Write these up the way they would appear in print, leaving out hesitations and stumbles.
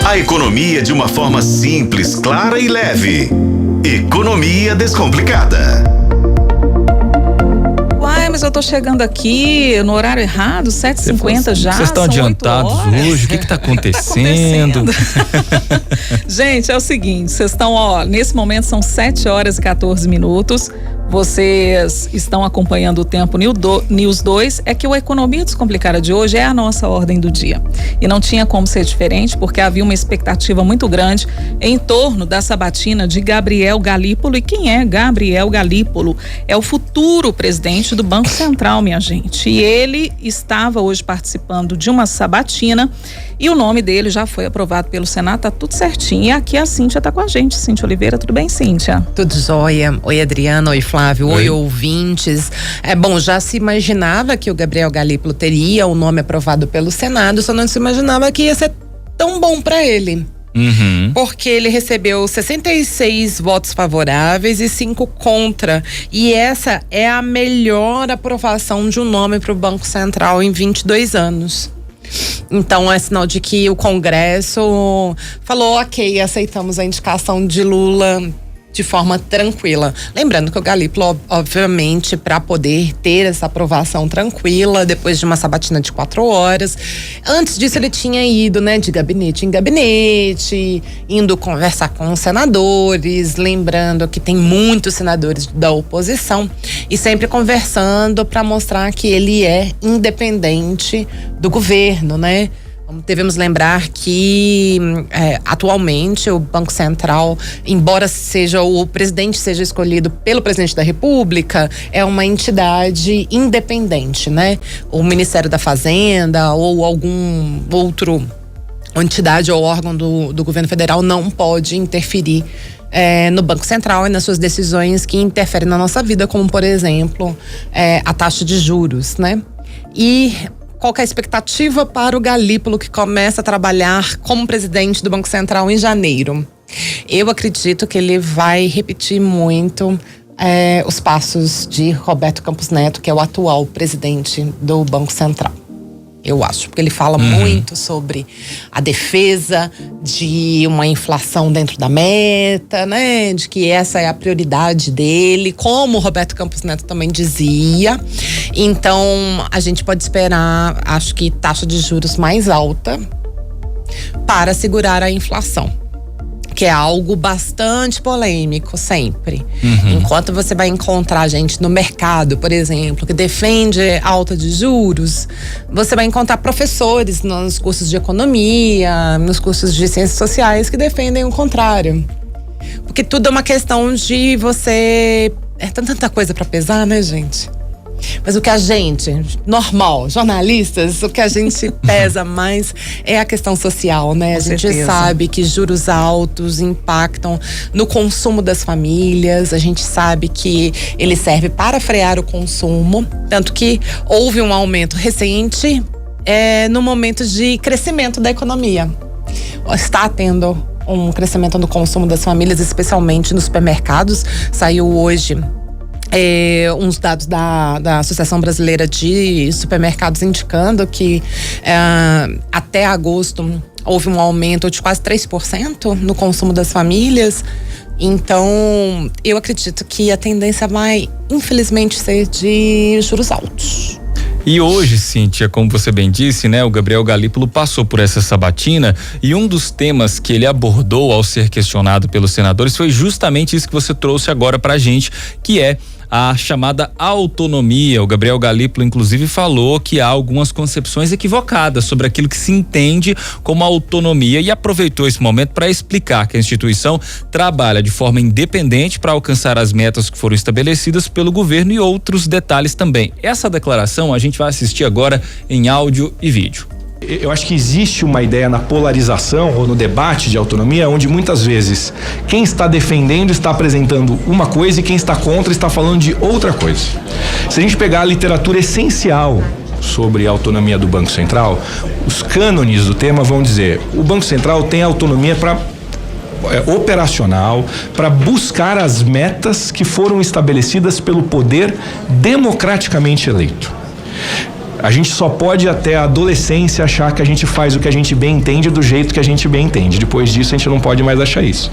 A economia de uma forma simples, clara e leve. Economia Descomplicada. Uai, mas eu tô chegando aqui no horário errado, 7h50 já. Vocês estão adiantados hoje? O que tá acontecendo? Gente, é o seguinte, vocês estão, nesse momento são 7h14. Vocês estão acompanhando o Tempo News 2. É que o Economia Descomplicada de hoje é a nossa ordem do dia. E não tinha como ser diferente, porque havia uma expectativa muito grande em torno da sabatina de Gabriel Galípolo. E quem é Gabriel Galípolo? É o futuro presidente do Banco Central, minha gente. E ele estava hoje participando de uma sabatina e o nome dele já foi aprovado pelo Senado, tá tudo certinho. E aqui a Cíntia tá com a gente. Cíntia Oliveira, tudo bem, Cíntia? Tudo jóia. Oi, Adriana. Oi, Flávio. Oi, ouvintes. Bom, já se imaginava que o Gabriel Galípolo teria o nome aprovado pelo Senado, só não se imaginava que ia ser tão bom para ele. Uhum. Porque ele recebeu 66 votos favoráveis e 5 contra. E essa é a melhor aprovação de um nome para o Banco Central em 22 anos. Então é sinal de que o Congresso falou: ok, aceitamos a indicação de Lula de forma tranquila. Lembrando que o Galípolo, obviamente, para poder ter essa aprovação tranquila, depois de uma sabatina de 4 horas, antes disso ele tinha ido, de gabinete em gabinete, indo conversar com os senadores, lembrando que tem muitos senadores da oposição, e sempre conversando para mostrar que ele é independente do governo, Devemos lembrar que atualmente o Banco Central, embora o presidente seja escolhido pelo presidente da República, é uma entidade independente, O Ministério da Fazenda ou algum outro entidade ou órgão do governo federal não pode interferir no Banco Central e nas suas decisões que interferem na nossa vida, como, por exemplo, a taxa de juros, E qual que é a expectativa para o Galípolo, que começa a trabalhar como presidente do Banco Central em janeiro? Eu acredito que ele vai repetir muito os passos de Roberto Campos Neto, que é o atual presidente do Banco Central. Eu acho, porque ele fala muito sobre a defesa de uma inflação dentro da meta, de que essa é a prioridade dele, como o Roberto Campos Neto também dizia. Então, a gente pode esperar, acho que, taxa de juros mais alta para segurar a inflação, que é algo bastante polêmico sempre. Enquanto você vai encontrar gente no mercado, por exemplo, que defende alta de juros, você vai encontrar professores nos cursos de economia, nos cursos de ciências sociais que defendem o contrário. Porque tudo é uma questão de você... tanta coisa para pesar, gente? Mas o que a gente, normal, jornalistas, o que a gente pesa mais é a questão social, A gente sabe que juros altos impactam no consumo das famílias, a gente sabe que ele serve para frear o consumo, tanto que houve um aumento recente no momento de crescimento da economia. Está tendo um crescimento no consumo das famílias, especialmente nos supermercados. Saiu hoje uns dados da Associação Brasileira de Supermercados indicando que até agosto houve um aumento de quase 3% no consumo das famílias. Então, eu acredito que a tendência vai, infelizmente, ser de juros altos. E hoje, Cíntia, como você bem disse, o Gabriel Galípolo passou por essa sabatina e um dos temas que ele abordou ao ser questionado pelos senadores foi justamente isso que você trouxe agora pra gente, que é a chamada autonomia. O Gabriel Galípolo, inclusive, falou que há algumas concepções equivocadas sobre aquilo que se entende como autonomia e aproveitou esse momento para explicar que a instituição trabalha de forma independente para alcançar as metas que foram estabelecidas pelo governo e outros detalhes também. Essa declaração a gente vai assistir agora em áudio e vídeo. Eu acho que existe uma ideia na polarização ou no debate de autonomia onde muitas vezes quem está defendendo está apresentando uma coisa e quem está contra está falando de outra coisa. Se a gente pegar a literatura essencial sobre a autonomia do Banco Central, os cânones do tema vão dizer: o Banco Central tem autonomia operacional para buscar as metas que foram estabelecidas pelo poder democraticamente eleito. A gente só pode até a adolescência achar que a gente faz o que a gente bem entende do jeito que a gente bem entende. Depois disso a gente não pode mais achar isso.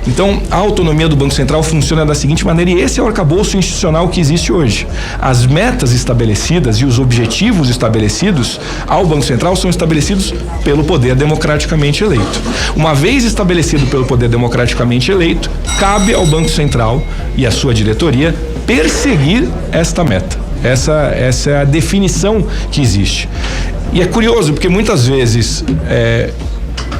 Então a autonomia do Banco Central funciona da seguinte maneira, e esse é o arcabouço institucional que existe hoje. As metas estabelecidas e os objetivos estabelecidos ao Banco Central são estabelecidos pelo poder democraticamente eleito. Uma vez estabelecido pelo poder democraticamente eleito, cabe ao Banco Central e à sua diretoria perseguir esta meta. Essa é a definição que existe. E é curioso, porque muitas vezes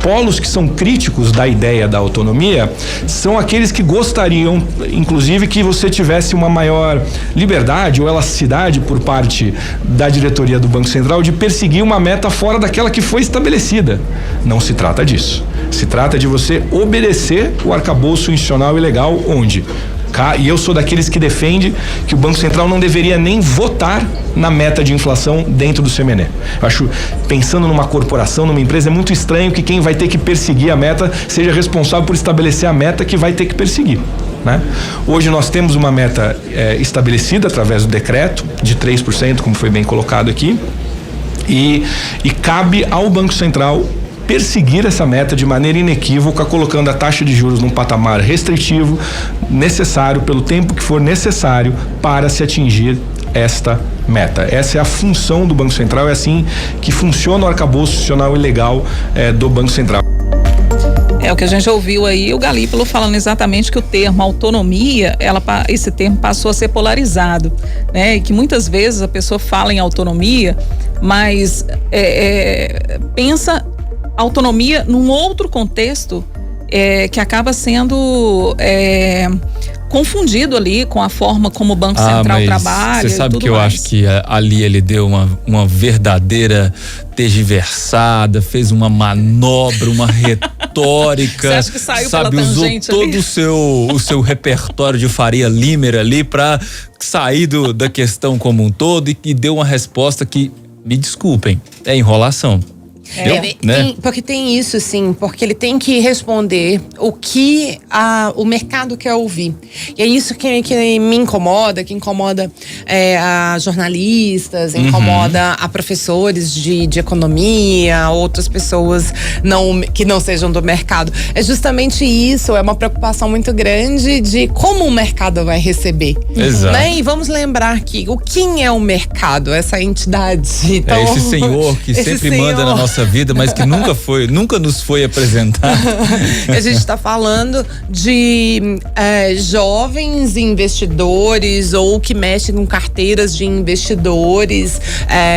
polos que são críticos da ideia da autonomia são aqueles que gostariam, inclusive, que você tivesse uma maior liberdade ou elasticidade por parte da diretoria do Banco Central de perseguir uma meta fora daquela que foi estabelecida. Não se trata disso. Se trata de você obedecer o arcabouço institucional e legal, onde... E eu sou daqueles que defende que o Banco Central não deveria nem votar na meta de inflação dentro do CMNE. Eu acho, pensando numa corporação, numa empresa, é muito estranho que quem vai ter que perseguir a meta seja responsável por estabelecer a meta que vai ter que perseguir, né? Hoje nós temos uma meta estabelecida através do decreto de 3%, como foi bem colocado aqui, e cabe ao Banco Central perseguir essa meta de maneira inequívoca, colocando a taxa de juros num patamar restritivo, necessário, pelo tempo que for necessário para se atingir esta meta. Essa é a função do Banco Central, é assim que funciona o arcabouço institucional e legal do Banco Central. É o que a gente ouviu aí, o Galípolo falando exatamente que o termo autonomia, esse termo passou a ser polarizado, né? E que muitas vezes a pessoa fala em autonomia, mas pensa autonomia num outro contexto que acaba sendo confundido ali com a forma como o Banco Central trabalha. Você sabe que eu acho que ali ele deu uma verdadeira tergiversada, fez uma manobra, uma retórica. Você acha que saiu pela tangente usou ali? todo o seu repertório de Faria Limer ali para sair da questão como um todo e deu uma resposta que, me desculpem, é enrolação. Né? Porque tem isso, sim, porque ele tem que responder o que o mercado quer ouvir. E é isso que me incomoda, que incomoda a jornalistas, incomoda a professores de economia, outras pessoas que não sejam do mercado. É justamente isso, é uma preocupação muito grande de como o mercado vai receber. Exato. Né? E vamos lembrar que quem é o mercado, essa entidade. Então, esse senhor que sempre manda na nossa vida, mas que nunca nos foi apresentado. A gente está falando de jovens investidores ou que mexem com carteiras de investidores.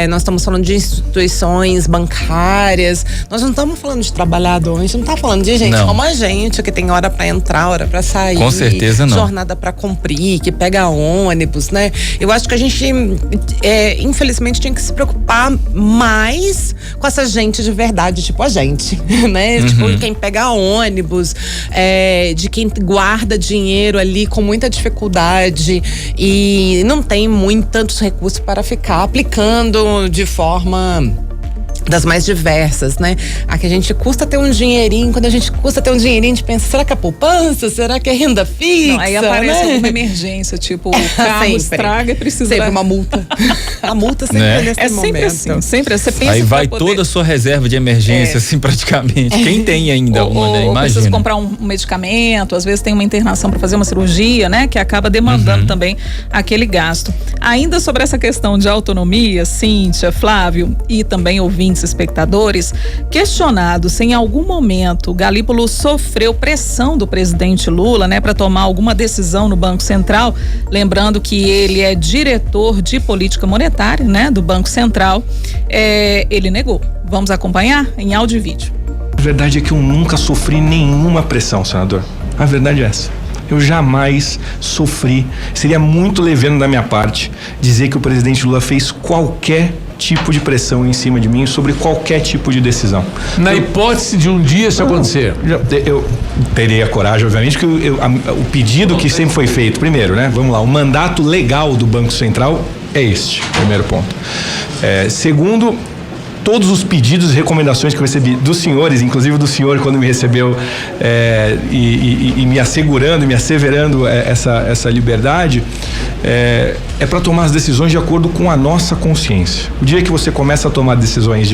Nós estamos falando de instituições bancárias. Nós não estamos falando de trabalhador, a gente não está falando de gente como a gente, que tem hora para entrar, hora para sair. Com certeza não. Jornada para cumprir, que pega ônibus, né? Eu acho que a gente, infelizmente, tinha que se preocupar mais com essa gente de verdade, tipo a gente, né? Tipo, quem pega ônibus, de quem guarda dinheiro ali com muita dificuldade e não tem tantos recursos para ficar aplicando de forma das mais diversas, né? Aqui a gente custa ter um dinheirinho, quando a gente custa ter um dinheirinho, a gente pensa, será que é poupança? Será que é renda fixa? Não, aí aparece alguma emergência, tipo, o carro estraga e precisa... Sempre uma multa. A multa sempre é nesse momento. Sempre assim, sempre você pensa... Aí vai toda a sua reserva de emergência, assim, praticamente. Quem tem ainda uma, né? Imagina. Precisa comprar um medicamento, às vezes tem uma internação para fazer uma cirurgia, né? Que acaba demandando também aquele gasto. Ainda sobre essa questão de autonomia, Cíntia, Flávio e também ouvintes, espectadores, questionado se em algum momento o Galípolo sofreu pressão do presidente Lula, né, para tomar alguma decisão no Banco Central, lembrando que ele é diretor de política monetária, né, do Banco Central, ele negou. Vamos acompanhar em áudio e vídeo. A verdade é que eu nunca sofri nenhuma pressão, senador. A verdade é essa. Eu jamais sofri. Seria muito leviano da minha parte dizer que o presidente Lula fez qualquer tipo de pressão em cima de mim sobre qualquer tipo de decisão. Na hipótese de um dia isso acontecer? Eu terei a coragem, obviamente, que o pedido que sempre foi feito, primeiro, né? Vamos lá, o mandato legal do Banco Central é este, primeiro ponto. Segundo, todos os pedidos e recomendações que eu recebi dos senhores, inclusive do senhor quando me recebeu e me assegurando, me asseverando essa liberdade, é para tomar as decisões de acordo com a nossa consciência. O dia que você começa a tomar decisões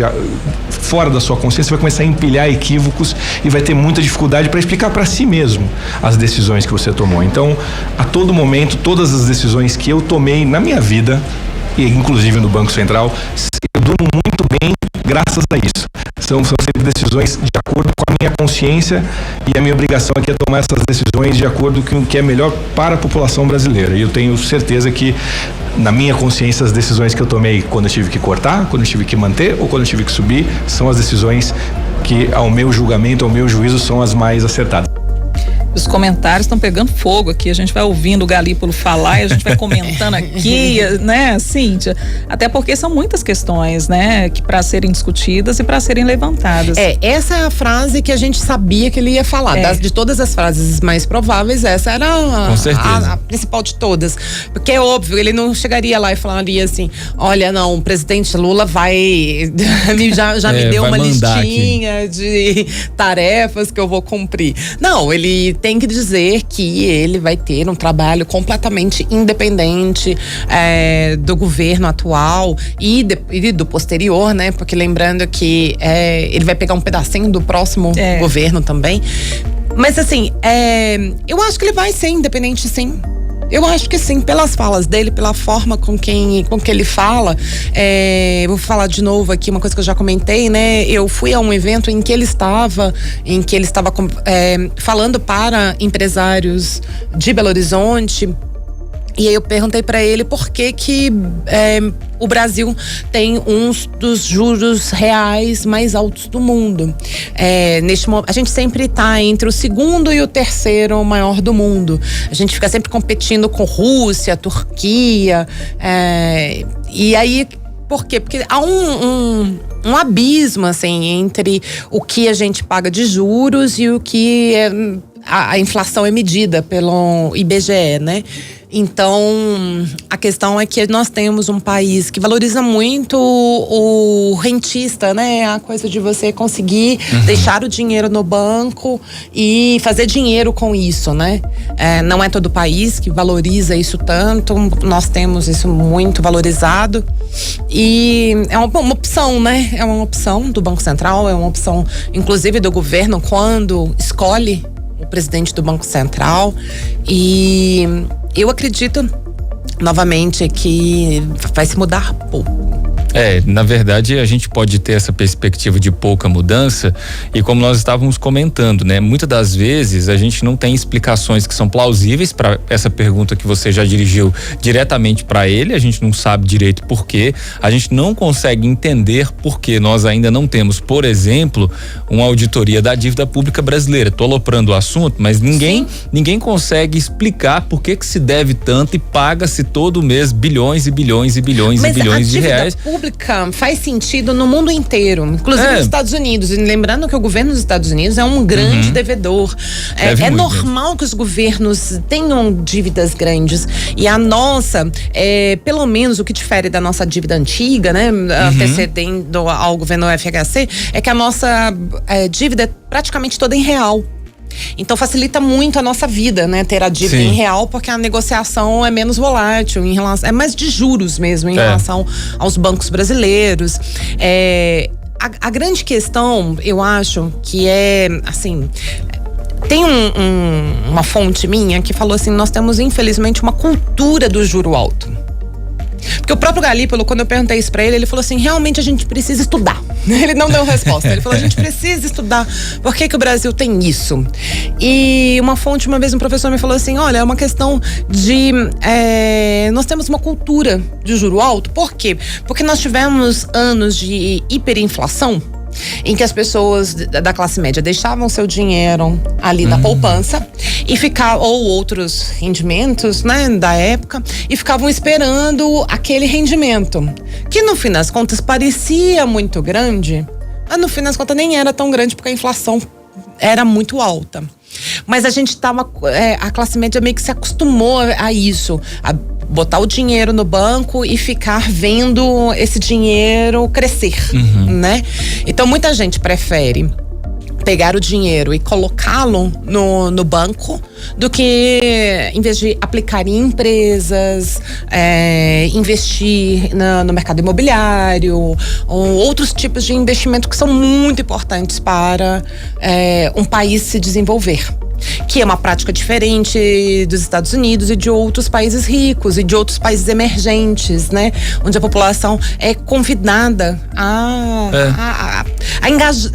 fora da sua consciência, você vai começar a empilhar equívocos e vai ter muita dificuldade para explicar para si mesmo as decisões que você tomou. Então, a todo momento, todas as decisões que eu tomei na minha vida, e inclusive no Banco Central, eu durmo muito bem graças a isso. São sempre decisões de acordo com a minha consciência, e a minha obrigação aqui é tomar essas decisões de acordo com o que é melhor para a população brasileira. E eu tenho certeza que, na minha consciência, as decisões que eu tomei quando eu tive que cortar, quando eu tive que manter ou quando eu tive que subir, são as decisões que, ao meu julgamento, ao meu juízo, são as mais acertadas. Os comentários estão pegando fogo aqui, a gente vai ouvindo o Galípolo falar e a gente vai comentando aqui, né, Cíntia? Até porque são muitas questões, né, que para serem discutidas e para serem levantadas. Essa é a frase que a gente sabia que ele ia falar. De todas as frases mais prováveis, essa era a principal de todas. Porque é óbvio, ele não chegaria lá e falaria assim: olha, não, o presidente Lula vai já me deu uma listinha de tarefas que eu vou cumprir. Não, ele tem que dizer que ele vai ter um trabalho completamente independente do governo atual e do posterior, né? Porque lembrando que ele vai pegar um pedacinho do próximo governo também. Mas assim, eu acho que ele vai ser independente, sim. Eu acho que sim, pelas falas dele, pela forma com que ele fala. Vou falar de novo aqui uma coisa que eu já comentei, né? Eu fui a um evento em que ele estava falando para empresários de Belo Horizonte. E aí eu perguntei para ele por que o Brasil tem um dos juros reais mais altos do mundo. Neste momento, a gente sempre está entre o segundo e o terceiro maior do mundo. A gente fica sempre competindo com Rússia, Turquia. E aí, por quê? Porque há um abismo, assim, entre o que a gente paga de juros e o que a inflação é medida pelo IBGE, né? Então, a questão é que nós temos um país que valoriza muito o rentista, né? A coisa de você conseguir deixar o dinheiro no banco e fazer dinheiro com isso, né? Não é todo país que valoriza isso tanto. Nós temos isso muito valorizado. E é uma opção, né? É uma opção do Banco Central, é uma opção, inclusive, do governo quando escolhe o presidente do Banco Central. E eu acredito, novamente, que vai se mudar pouco. Na verdade, a gente pode ter essa perspectiva de pouca mudança e, como nós estávamos comentando, né? Muitas das vezes a gente não tem explicações que são plausíveis para essa pergunta que você já dirigiu diretamente para ele. A gente não sabe direito por quê. A gente não consegue entender por que nós ainda não temos, por exemplo, uma auditoria da dívida pública brasileira. Tô aloprando o assunto, mas ninguém consegue explicar por que se deve tanto e paga-se todo mês bilhões e bilhões e bilhões e bilhões de reais. Faz sentido no mundo inteiro, inclusive nos Estados Unidos. E lembrando que o governo dos Estados Unidos é um grande devedor. É normal mesmo que os governos tenham dívidas grandes. E a nossa, pelo menos o que difere da nossa dívida antiga, né, antecedendo ao governo FHC, é que a nossa dívida é praticamente toda em real. Então facilita muito a nossa vida, né? Ter a dívida em real, porque a negociação é menos volátil, é mais de juros mesmo em relação aos bancos brasileiros. A grande questão, eu acho, que é assim. Tem uma fonte minha que falou assim: nós temos infelizmente uma cultura do juro alto. Porque o próprio Galípolo, quando eu perguntei isso pra ele, ele falou assim: realmente a gente precisa estudar. Ele não deu resposta. Ele falou: a gente precisa estudar. Por que o Brasil tem isso? E uma fonte, uma vez um professor me falou assim: olha, é uma questão de nós temos uma cultura de juro alto. Por quê? Porque nós tivemos anos de hiperinflação, em que as pessoas da classe média deixavam seu dinheiro ali na poupança ou outros rendimentos, né, da época, e ficavam esperando aquele rendimento, que no fim das contas parecia muito grande, mas no fim das contas nem era tão grande, porque a inflação era muito alta. Mas a gente a classe média meio que se acostumou a isso. botar o dinheiro no banco e ficar vendo esse dinheiro crescer, né? Então muita gente prefere pegar o dinheiro e colocá-lo no banco do que, em vez de aplicar em empresas, investir no mercado imobiliário ou outros tipos de investimento que são muito importantes para um país se desenvolver. Que é uma prática diferente dos Estados Unidos e de outros países ricos e de outros países emergentes, né? Onde a população é convidada a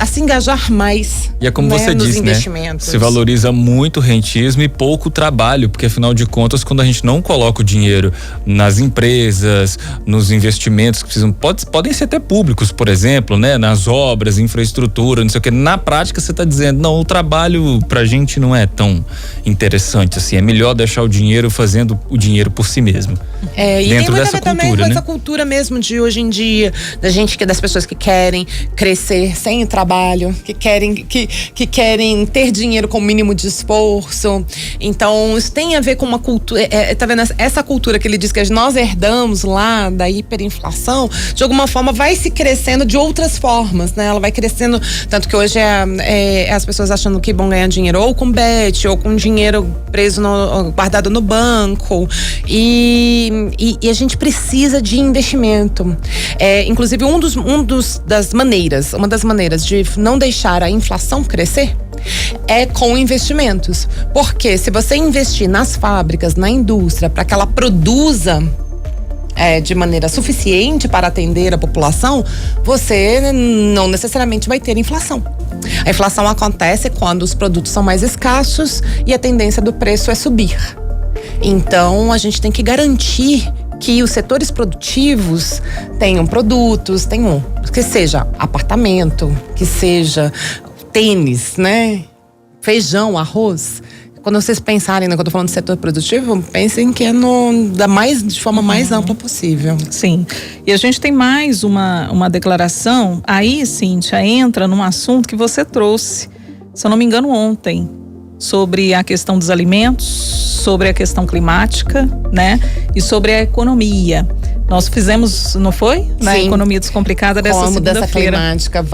se engajar mais. E é como você nos disse, investimentos. Se valoriza muito o rentismo e pouco o trabalho, porque afinal de contas, quando a gente não coloca o dinheiro nas empresas, nos investimentos que precisam, podem ser até públicos, por exemplo, né? Nas obras, infraestrutura, não sei o que. Na prática, você está dizendo, não, o trabalho pra gente não é tão interessante assim, é melhor deixar o dinheiro fazendo o dinheiro por si mesmo. E tem muito a ver também com essa cultura mesmo de hoje em dia, das pessoas que querem crescer sem o trabalho, que querem ter dinheiro com o mínimo de esforço. Então, isso tem a ver com uma cultura, tá vendo? Essa cultura que ele diz que nós herdamos lá da hiperinflação, de alguma forma vai se crescendo de outras formas, né? Ela vai crescendo, tanto que hoje as pessoas achando que vão ganhar dinheiro ou com bet, ou com dinheiro preso guardado no banco, e a gente precisa de investimento. Inclusive uma das maneiras de não deixar a inflação crescer é com investimentos, porque se você investir nas fábricas, na indústria, para que ela produza de maneira suficiente para atender a população, você não necessariamente vai ter inflação. A inflação acontece quando os produtos são mais escassos e a tendência do preço é subir. Então, a gente tem que garantir que os setores produtivos tenham produtos, que seja apartamento, que seja tênis, né? Feijão, arroz. Quando vocês pensarem, quando eu tô falando de setor produtivo, pensem que é de forma mais ampla possível. Sim. E a gente tem mais uma declaração. Aí, Cíntia, entra num assunto que você trouxe, se eu não me engano, ontem, sobre a questão dos alimentos, sobre a questão climática, né? E sobre a economia. Nós fizemos, não foi? Na Sim. Economia Descomplicada dessa segunda-feira. A mudança climática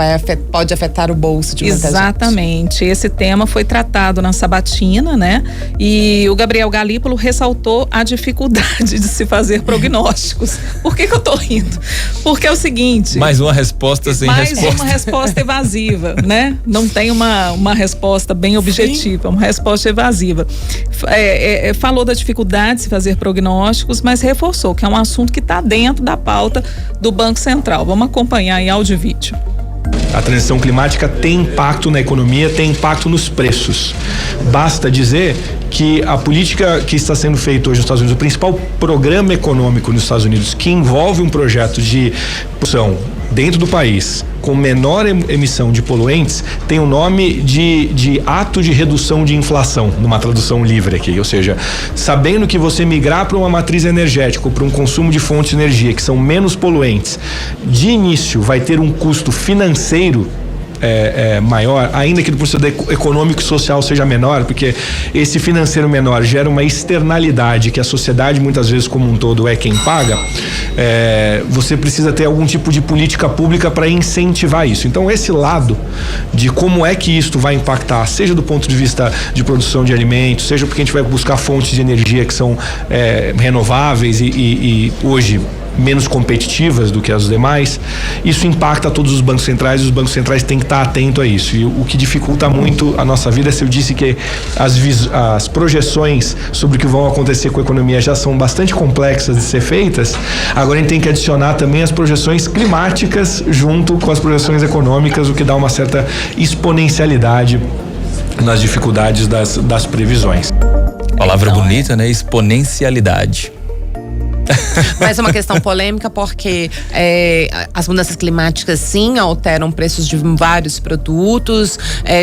pode afetar o bolso de muita gente. Exatamente. Esse tema foi tratado na sabatina, né? E o Gabriel Galípolo ressaltou a dificuldade de se fazer prognósticos. Por que eu tô rindo? Porque é o seguinte... Mais uma resposta sem resposta. Mais uma resposta evasiva, né? Não tem uma resposta bem objetiva, uma resposta evasiva. Falou da dificuldade de se fazer prognósticos, mas reforçou que é um assunto que está dentro da pauta do Banco Central. Vamos acompanhar em áudio e vídeo. A transição climática tem impacto na economia, tem impacto nos preços. Basta dizer que a política que está sendo feita hoje nos Estados Unidos, o principal programa econômico nos Estados Unidos, que envolve um projeto de produção dentro do país com menor emissão de poluentes, tem o nome de ato de redução de inflação, numa tradução livre aqui, ou seja, sabendo que você migrar para uma matriz energética ou para um consumo de fontes de energia que são menos poluentes, de início vai ter um custo financeiro maior, ainda que do ponto de vista econômico e social seja menor, porque esse financeiro menor gera uma externalidade que a sociedade muitas vezes como um todo é quem paga. Você precisa ter algum tipo de política pública para incentivar isso. Então esse lado de como é que isto vai impactar, seja do ponto de vista de produção de alimentos, seja porque a gente vai buscar fontes de energia que são renováveis e hoje menos competitivas do que as demais, isso impacta todos os bancos centrais, e os bancos centrais têm que estar atentos a isso. E o que dificulta muito a nossa vida, se eu disse que as projeções sobre o que vão acontecer com a economia já são bastante complexas de ser feitas, agora a gente tem que adicionar também as projeções climáticas junto com as projeções econômicas, o que dá uma certa exponencialidade nas dificuldades das previsões. Palavra bonita, né? Exponencialidade. Mas é uma questão polêmica porque as mudanças climáticas sim alteram preços de vários produtos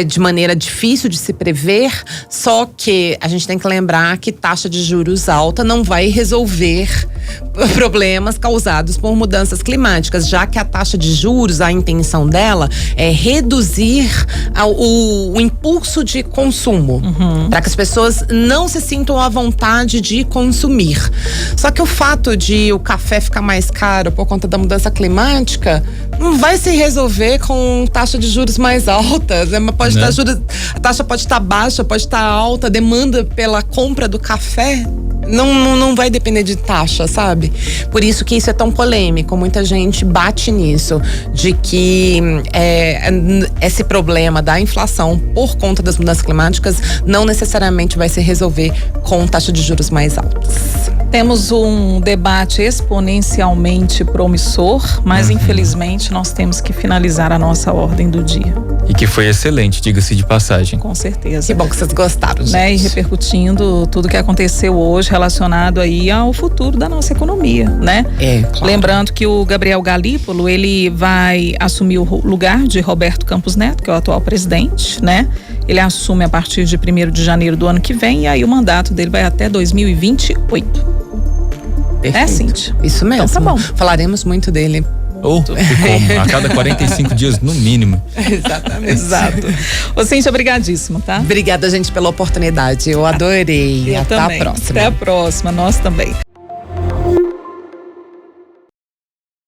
de maneira difícil de se prever, só que a gente tem que lembrar que taxa de juros alta não vai resolver problemas causados por mudanças climáticas, já que a taxa de juros, a intenção dela é reduzir o impulso de consumo, para que as pessoas não se sintam à vontade de consumir. Só que o fato de o café ficar mais caro por conta da mudança climática não vai se resolver com taxa de juros mais altas. Pode estar a taxa pode estar baixa, pode estar alta, a demanda pela compra do café não vai depender de taxa, sabe? Por isso que isso é tão polêmico. Muita gente bate nisso, de que esse problema da inflação por conta das mudanças climáticas não necessariamente vai se resolver com taxa de juros mais altas. Temos um debate exponencialmente promissor, mas infelizmente nós temos que finalizar a nossa ordem do dia. E que foi excelente, diga-se de passagem. Com certeza. Que bom que vocês gostaram, gente. Né? E repercutindo tudo que aconteceu hoje relacionado aí ao futuro da nossa economia, né? Claro. Lembrando que o Gabriel Galípolo, ele vai assumir o lugar de Roberto Campos Neto, que é o atual presidente, né? Ele assume a partir de 1º de janeiro do ano que vem, e aí o mandato dele vai até 2028. Perfeito. Cíntia? Isso mesmo. Então tá bom. Falaremos muito dele. Como? A cada 45 dias, no mínimo. Exatamente. Exato. Ô, Cíntia, obrigadíssimo, tá? Obrigada, gente, pela oportunidade. Eu adorei. Eu Até também. a próxima. Até a próxima, nós também.